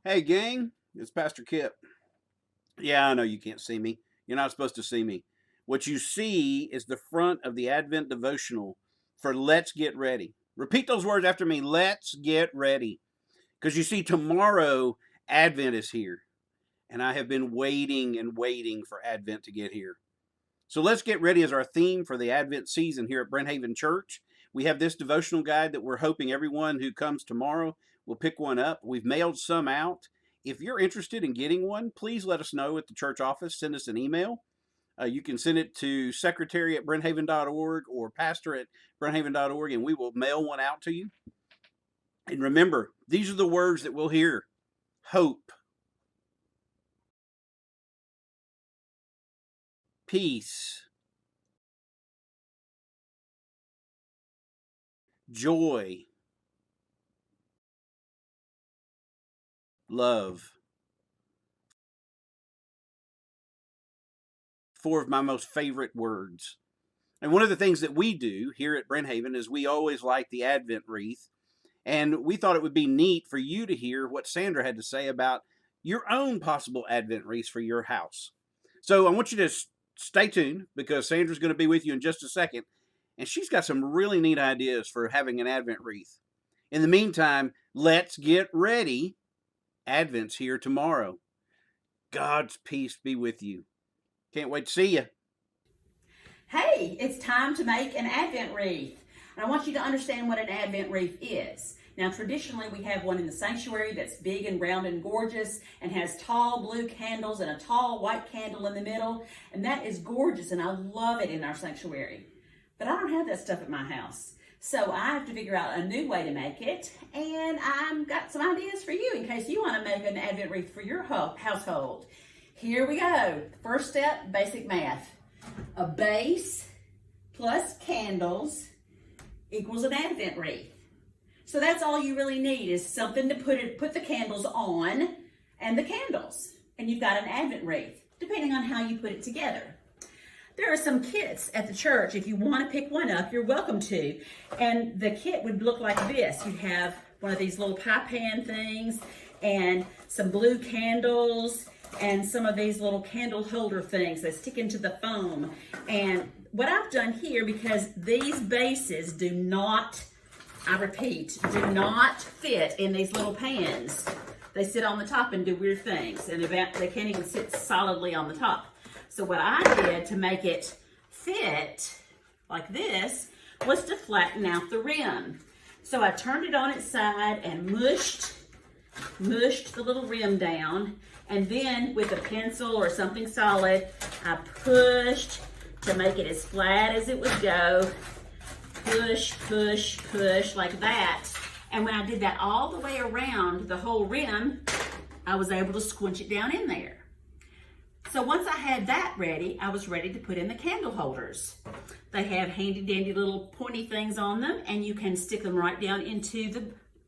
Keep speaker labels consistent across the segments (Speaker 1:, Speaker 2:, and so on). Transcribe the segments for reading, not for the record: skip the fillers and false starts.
Speaker 1: Hey, gang, it's Pastor Kip. Yeah, I know you can't see me. You're not supposed to see me. What you see is the front of the Advent devotional for Let's Get Ready. Repeat those words after me. Let's get ready. Because you see, tomorrow, Advent is here. And I have been waiting and waiting for Advent to get here. So let's get ready as our theme for the Advent season here at Brent Haven Church. We have this devotional guide that we're hoping everyone who comes tomorrow will pick one up. We've mailed some out. If you're interested in getting one, please let us know at the church office. Send us an email. You can send it to secretary at brenthaven.org or pastor at brenthaven.org, and we will mail one out to you. And remember, these are the words that we'll hear: hope, peace, joy, love. Four of my most favorite words. And one of the things that we do here at Brent Haven is we always light the Advent wreath. And we thought it would be neat for you to hear what Sandra had to say about your own possible Advent wreaths for your house. So I want you to stay tuned because Sandra's going to be with you in just a second. And she's got some really neat ideas for having an Advent wreath. In the meantime, let's get ready. Advent's here tomorrow. God's peace be with you. Can't wait to see you.
Speaker 2: Hey, it's time to make an Advent wreath. And I want you to understand what an Advent wreath is. Now, traditionally, we have one in the sanctuary that's big and round and gorgeous and has tall blue candles and a tall white candle in the middle. And that is gorgeous, and I love it in our sanctuary. But I don't have that stuff at my house. So I have to figure out a new way to make it. And I've got some ideas for you in case you want to make an Advent wreath for your household. Here we go. First step, basic math. A base plus candles equals an Advent wreath. So that's all you really need is something to put the candles on and the candles. And you've got an Advent wreath, depending on how you put it together. There are some kits at the church. If you want to pick one up, you're welcome to. And the kit would look like this. You have one of these little pie pan things and some blue candles and some of these little candle holder things that stick into the foam. And what I've done here, because these bases do not, I repeat, do not fit in these little pans. They sit on the top and do weird things, and they can't even sit solidly on the top. So what I did to make it fit like this was to flatten out the rim. So I turned it on its side and mushed the little rim down, and then with a pencil or something solid, I pushed to make it as flat as it would go. Push, push, push, like that. And when I did that all the way around the whole rim, I was able to squinch it down in there. So once I had that ready, I was ready to put in the candle holders. They have handy dandy little pointy things on them, and you can stick them right down into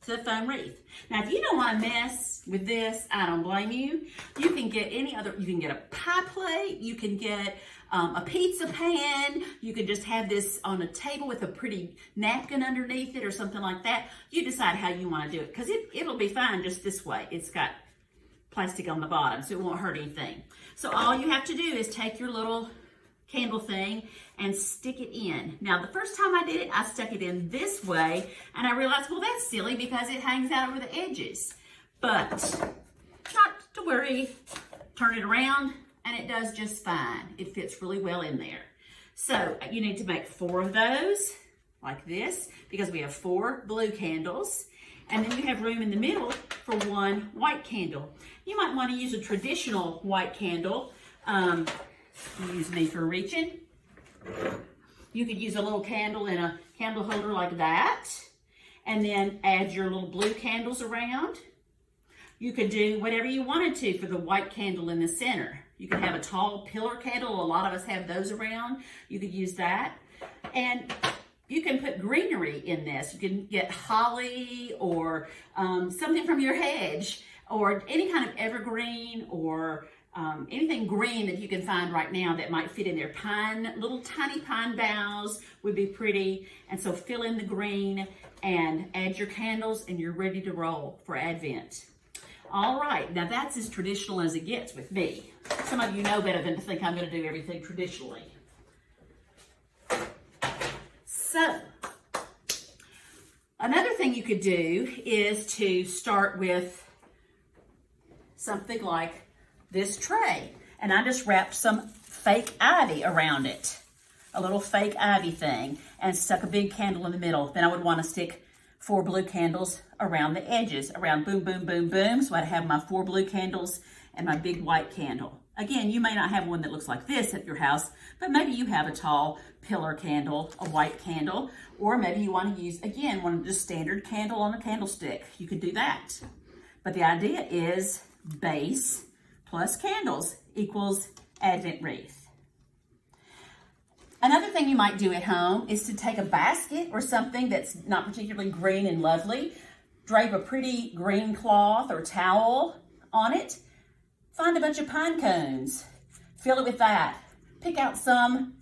Speaker 2: the foam wreath. Now, if you don't want to mess with this, I don't blame you. You can get you can get a pie plate, you can get a pizza pan, you can just have this on a table with a pretty napkin underneath it or something like that. You decide how you want to do it, because it'll be fine just this way. It's got plastic on the bottom, so it won't hurt anything. So all you have to do is take your little candle thing and stick it in. Now, the first time I did it, I stuck it in this way, and I realized, well, that's silly because it hangs out over the edges. But not to worry. Turn it around, and it does just fine. It fits really well in there. So you need to make 4 of those, like this, because we have 4 blue candles. And then you have room in the middle for 1 white candle. You might want to use a traditional white candle. Use me for reaching. You could use a little candle in a candle holder like that, and then add your little blue candles around. You could do whatever you wanted to for the white candle in the center. You could have a tall pillar candle. A lot of us have those around. You could use that. And you can put greenery in this. You can get holly or something from your hedge, or any kind of evergreen, or anything green that you can find right now that might fit in there. Little tiny pine boughs would be pretty. And so fill in the green and add your candles, and you're ready to roll for Advent. All right, now that's as traditional as it gets with me. Some of you know better than to think I'm going to do everything traditionally. So, another thing you could do is to start with something like this tray. And I just wrapped some fake ivy around it. A little fake ivy thing. And stuck a big candle in the middle. Then I would want to stick 4 blue candles around the edges. Around boom, boom, boom, boom. So I'd have my 4 blue candles and my big white candle. Again, you may not have one that looks like this at your house, but maybe you have a tall pillar candle, a white candle, or maybe you want to use, again, one of just standard candle on a candlestick. You could do that. But the idea is base plus candles equals Advent wreath. Another thing you might do at home is to take a basket or something that's not particularly green and lovely, drape a pretty green cloth or towel on it, find a bunch of pine cones, fill it with that, pick out some,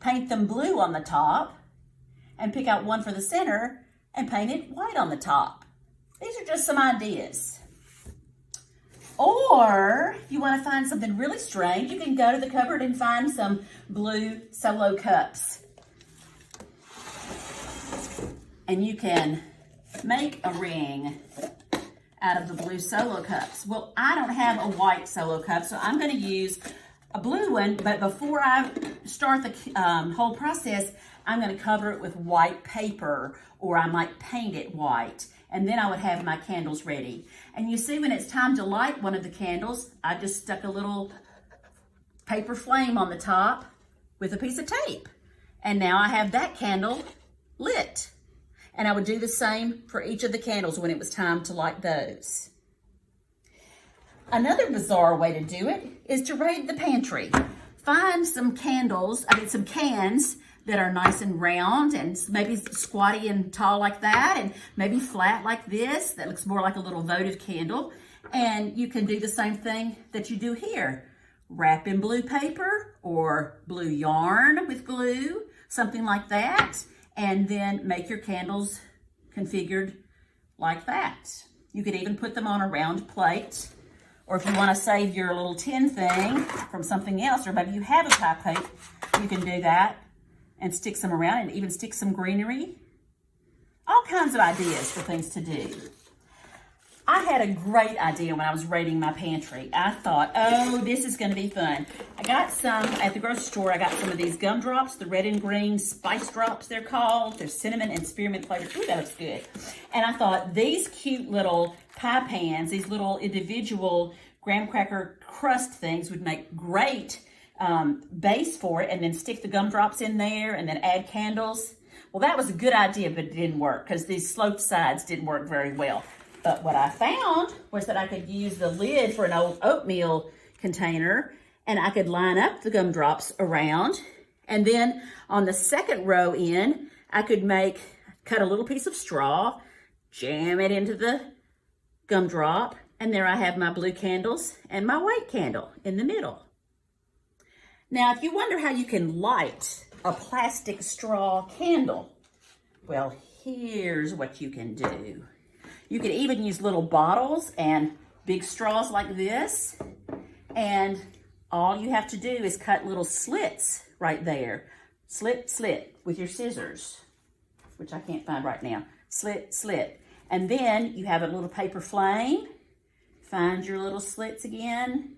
Speaker 2: paint them blue on the top, and pick out one for the center and paint it white on the top. These are just some ideas. Or if you want to find something really strange, you can go to the cupboard and find some blue Solo cups. And you can make a ring out of the blue Solo cups. Well, I don't have a white Solo cup, so I'm going to use a blue one, but before I start the whole process, I'm going to cover it with white paper, or I might paint it white, and then I would have my candles ready. And you see, when it's time to light one of the candles, I just stuck a little paper flame on the top with a piece of tape. And now I have that candle lit. And I would do the same for each of the candles when it was time to light those. Another bizarre way to do it is to raid the pantry. Find some some cans that are nice and round and maybe squatty and tall like that, and maybe flat like this that looks more like a little votive candle. And you can do the same thing that you do here. Wrap in blue paper or blue yarn with glue, something like that, and then make your candles configured like that. You could even put them on a round plate, or if you want to save your little tin thing from something else, or maybe you have a pie plate, you can do that and stick some around, and even stick some greenery. All kinds of ideas for things to do. I had a great idea when I was raiding my pantry. I thought, oh, this is going to be fun. I got some at the grocery store. I got some of these gumdrops, the red and green spice drops they're called. They're cinnamon and spearmint flavored. Ooh, that looks good. And I thought these cute little pie pans, these little individual graham cracker crust things would make great base for it, and then stick the gumdrops in there and then add candles. Well, that was a good idea, but it didn't work because these sloped sides didn't work very well. But what I found was that I could use the lid for an old oatmeal container, and I could line up the gumdrops around. And then on the second row in, I could cut a little piece of straw, jam it into the gumdrop, and there I have my blue candles and my white candle in the middle. Now, if you wonder how you can light a plastic straw candle, well, here's what you can do. You can even use little bottles and big straws like this, and all you have to do is cut little slits right there. Slit, slit with your scissors, which I can't find right now. Slit, slit. And then you have a little paper flame. Find your little slits again.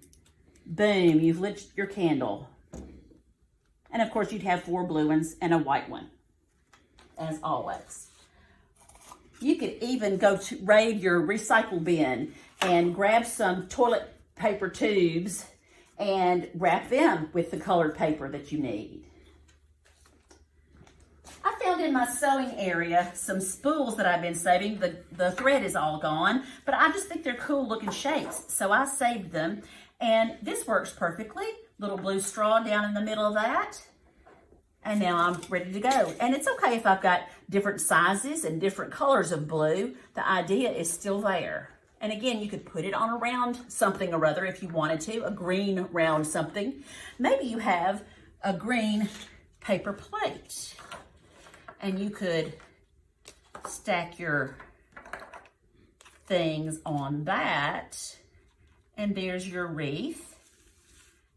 Speaker 2: Boom, you've lit your candle. And of course, you'd have 4 blue ones and a white one, as always. You could even go to raid your recycle bin and grab some toilet paper tubes and wrap them with the colored paper that you need. I found in my sewing area some spools that I've been saving. The thread is all gone, but I just think they're cool looking shapes, so I saved them. And this works perfectly. Little blue straw down in the middle of that. And now I'm ready to go. And it's okay if I've got different sizes and different colors of blue. The idea is still there. And again, you could put it on a round something or other if you wanted to, a green round something. Maybe you have a green paper plate, and you could stack your things on that And there's your wreath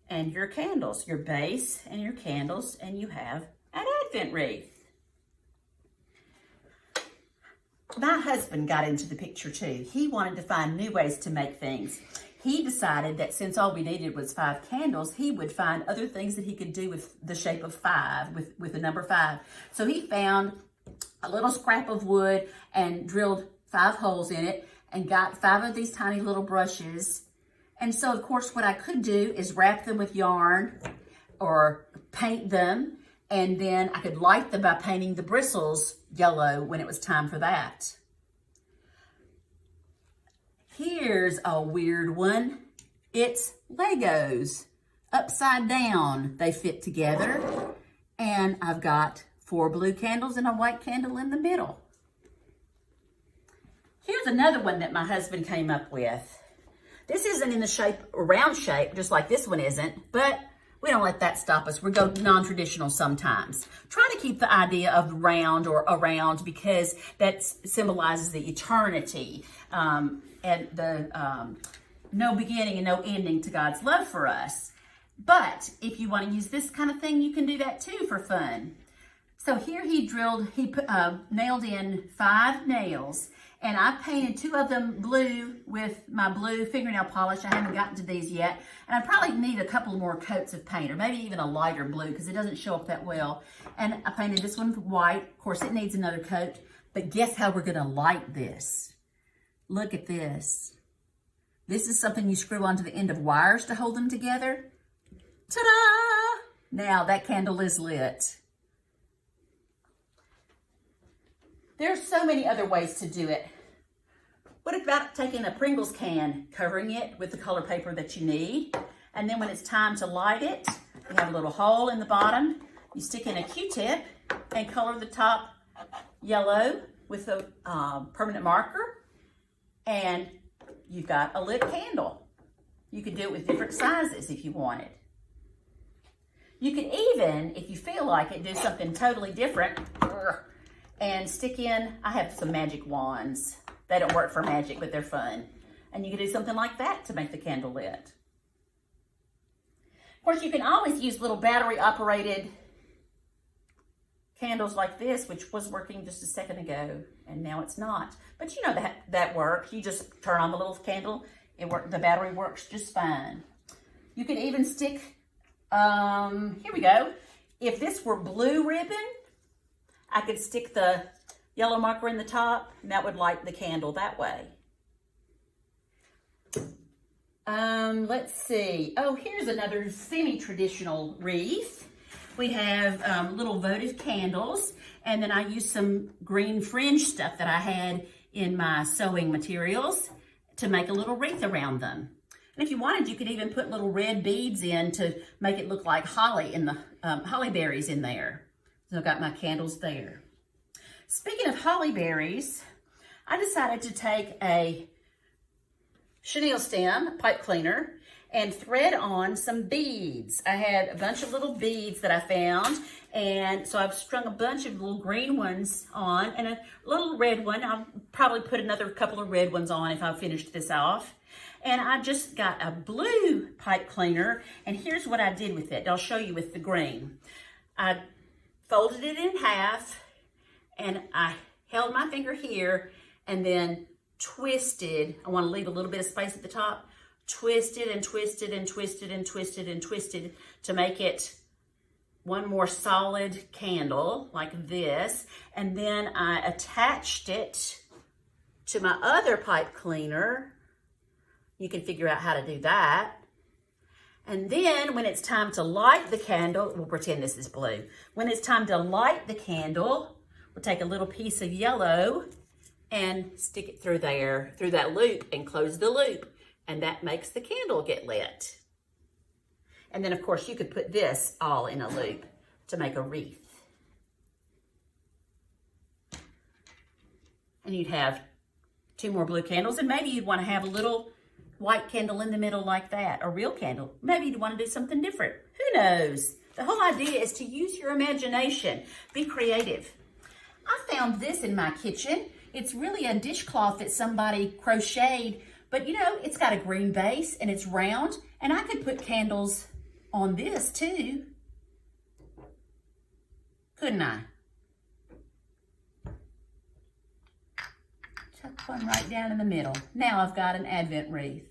Speaker 2: and your candles, your base and your candles, and you have an Advent wreath. My husband got into the picture too. He wanted to find new ways to make things. He decided that since all we needed was 5 candles, he would find other things that he could do with the shape of 5, with the number 5. So he found a little scrap of wood and drilled 5 holes in it and got 5 of these tiny little brushes. And so, of course, what I could do is wrap them with yarn or paint them, and then I could light them by painting the bristles yellow when it was time for that. Here's a weird one. It's Legos. Upside down, they fit together. And I've got 4 blue candles and a white candle in the middle. Here's another one that my husband came up with. This isn't in the shape, round shape, just like this one isn't, but we don't let that stop us. We go non-traditional sometimes. Try to keep the idea of round or around because that symbolizes the eternity and the no beginning and no ending to God's love for us. But if you want to use this kind of thing, you can do that too for fun. So here he nailed in 5 nails, and I painted 2 of them blue with my blue fingernail polish. I haven't gotten to these yet, and I probably need a couple more coats of paint, or maybe even a lighter blue because it doesn't show up that well. And I painted this one white. Of course, it needs another coat, but guess how we're going to light this? Look at this. This is something you screw onto the end of wires to hold them together. Ta-da! Now that candle is lit. There's so many other ways to do it. What about taking a Pringles can, covering it with the color paper that you need, and then when it's time to light it, you have a little hole in the bottom. You stick in a Q-tip and color the top yellow with a permanent marker, and you've got a lit candle. You could do it with different sizes if you wanted. You could even, if you feel like it, do something totally different and stick in, I have some magic wands. They don't work for magic, but they're fun. And you can do something like that to make the candle lit. Of course, you can always use little battery-operated candles like this, which was working just a second ago, and now it's not. But you know that works. You just turn on the little candle, the battery works just fine. You can even stick, here we go. If this were blue ribbon, I could stick the yellow marker in the top, and that would light the candle that way. Let's see. Oh, here's another semi-traditional wreath. We have little votive candles, and then I used some green fringe stuff that I had in my sewing materials to make a little wreath around them. And if you wanted, you could even put little red beads in to make it look like holly in the holly berries in there. So I've got my candles there. Speaking of holly berries, I decided to take a chenille stem pipe cleaner and thread on some beads. I had a bunch of little beads that I found, and so I've strung a bunch of little green ones on and a little red one. I'll probably put another couple of red ones on if I finished this off. And I just got a blue pipe cleaner, and here's what I did with it. I'll show you with the green. I folded it in half, and I held my finger here and then twisted. I want to leave a little bit of space at the top. Twisted and twisted and twisted and twisted and twisted to make it one more solid candle like this. And then I attached it to my other pipe cleaner. You can figure out how to do that. And then when it's time to light the candle, we'll pretend this is blue. When it's time to light the candle, we'll take a little piece of yellow and stick it through there, through that loop, and close the loop. And that makes the candle get lit. And then, of course, you could put this all in a loop to make a wreath. And you'd have 2 more blue candles, and maybe you'd want to have a little white candle in the middle like that, a real candle. Maybe you'd want to do something different. Who knows? The whole idea is to use your imagination. Be creative. I found this in my kitchen. It's really a dishcloth that somebody crocheted But you know, it's got a green base and it's round, and I could put candles on this too. Couldn't I? Chuck one right down in the middle. Now I've got an Advent wreath.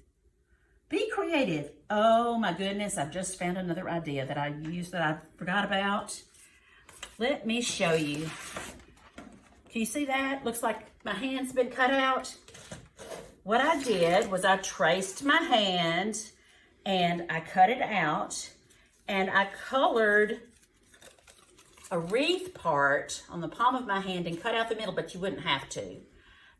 Speaker 2: Be creative. Oh my goodness, I've just found another idea that I used that I forgot about. Let me show you. Can you see that? Looks like my hand's been cut out. What I did was I traced my hand and I cut it out and I colored a wreath part on the palm of my hand and cut out the middle, but you wouldn't have to.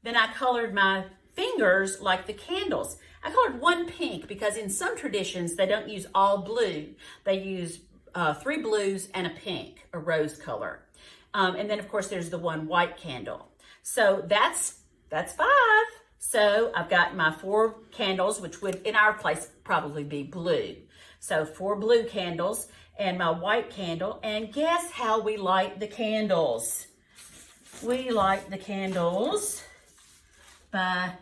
Speaker 2: Then I colored my fingers like the candles. I colored one pink because in some traditions they don't use all blue. They use 3 blues and a pink, a rose color. And then of course there's the one white candle. So that's 5. So I've got my 4 candles, which would in our place probably be blue. So 4 blue candles and my white candle. And guess how we light the candles? We light the candles by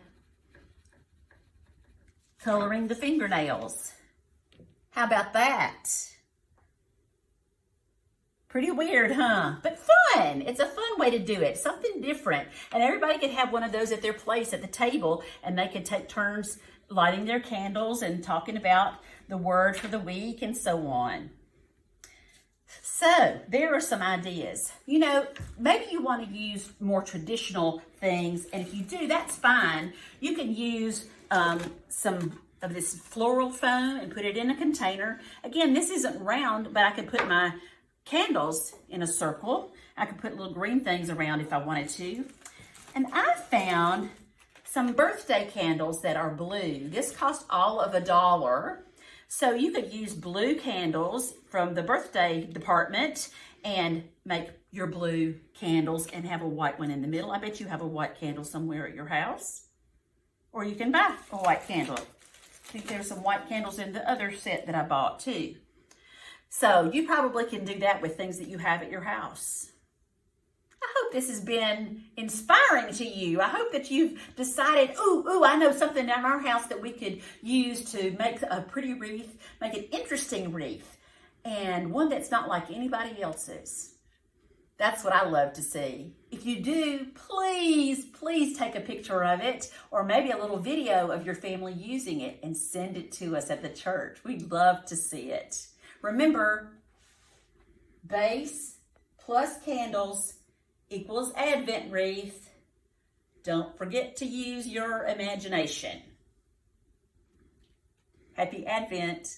Speaker 2: coloring the fingernails. How about that? Pretty weird, huh? But fun. It's a fun way to do it. Something different. And everybody could have one of those at their place at the table, and they could take turns lighting their candles and talking about the word for the week and so on. So there are some ideas. You know, maybe you want to use more traditional things, and if you do, that's fine. You can use some of this floral foam and put it in a container. Again, this isn't round, but I could put my candles in a circle. I could put little green things around if I wanted to. And I found some birthday candles that are blue. This cost all of $1. So you could use blue candles from the birthday department and make your blue candles and have a white one in the middle. I bet you have a white candle somewhere at your house. Or you can buy a white candle. I think there's some white candles in the other set that I bought too. So you probably can do that with things that you have at your house. I hope this has been inspiring to you. I hope that you've decided, ooh, I know something in our house that we could use to make a pretty wreath, make an interesting wreath, and one that's not like anybody else's. That's what I love to see. If you do, please take a picture of it, or maybe a little video of your family using it and send it to us at the church. We'd love to see it. Remember, base plus candles equals Advent wreath. Don't forget to use your imagination. Happy Advent.